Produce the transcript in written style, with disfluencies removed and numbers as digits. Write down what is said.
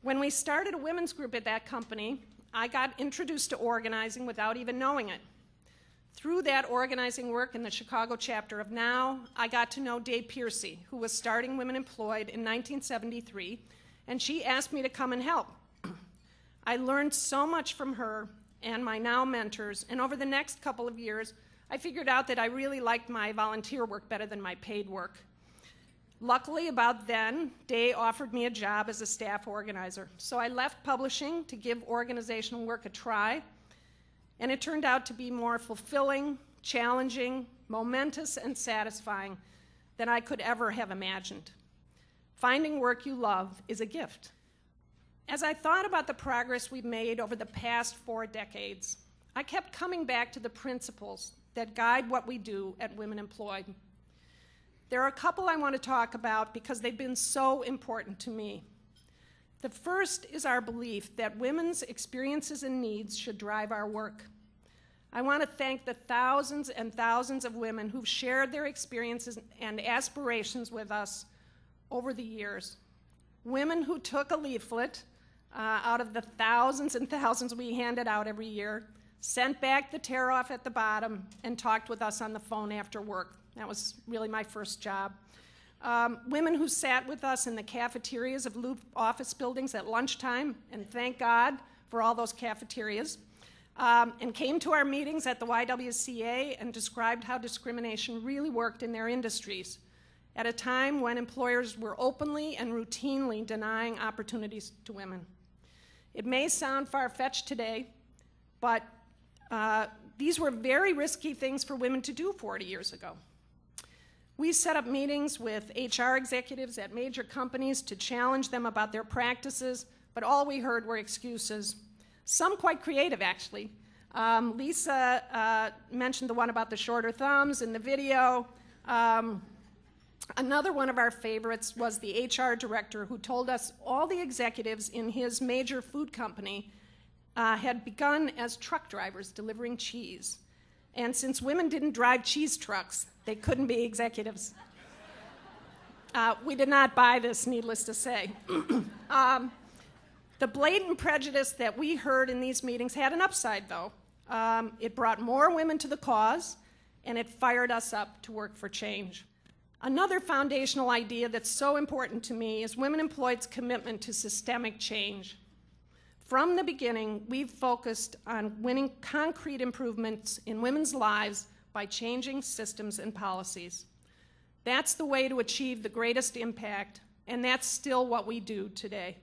When we started a women's group at that company, I got introduced to organizing without even knowing it. Through that organizing work in the Chicago chapter of NOW, I got to know Dave Piercy, who was starting Women Employed in 1973, and she asked me to come and help. I learned so much from her and my NOW mentors, and over the next couple of years, I figured out that I really liked my volunteer work better than my paid work. Luckily, about then, Dave offered me a job as a staff organizer, so I left publishing to give organizational work a try, and it turned out to be more fulfilling, challenging, momentous, and satisfying than I could ever have imagined. Finding work you love is a gift. As I thought about the progress we've made over the past 4 decades, I kept coming back to the principles that guide what we do at Women Employed. There are a couple I want to talk about because they've been so important to me. The first is our belief that women's experiences and needs should drive our work. I want to thank the thousands and thousands of women who've shared their experiences and aspirations with us over the years. Women who took a leaflet out of the thousands and thousands we handed out every year, sent back the tear-off at the bottom, and talked with us on the phone after work. That was really my first job. Women who sat with us in the cafeterias of Loop office buildings at lunchtime, and thank God for all those cafeterias, and came to our meetings at the YWCA and described how discrimination really worked in their industries at a time when employers were openly and routinely denying opportunities to women. It may sound far-fetched today, but these were very risky things for women to do 40 years ago. We set up meetings with HR executives at major companies to challenge them about their practices, but all we heard were excuses, some quite creative, actually. Lisa mentioned the one about the shorter thumbs in the video. Another one of our favorites was the HR director who told us all the executives in his major food company had begun as truck drivers delivering cheese. And since women didn't drive cheese trucks, they couldn't be executives. We did not buy this, needless to say. The blatant prejudice that we heard in these meetings had an upside, though. It brought more women to the cause, and it fired us up to work for change. Another foundational idea that's so important to me is Women Employed's commitment to systemic change. From the beginning, we've focused on winning concrete improvements in women's lives by changing systems and policies. That's the way to achieve the greatest impact, and that's still what we do today.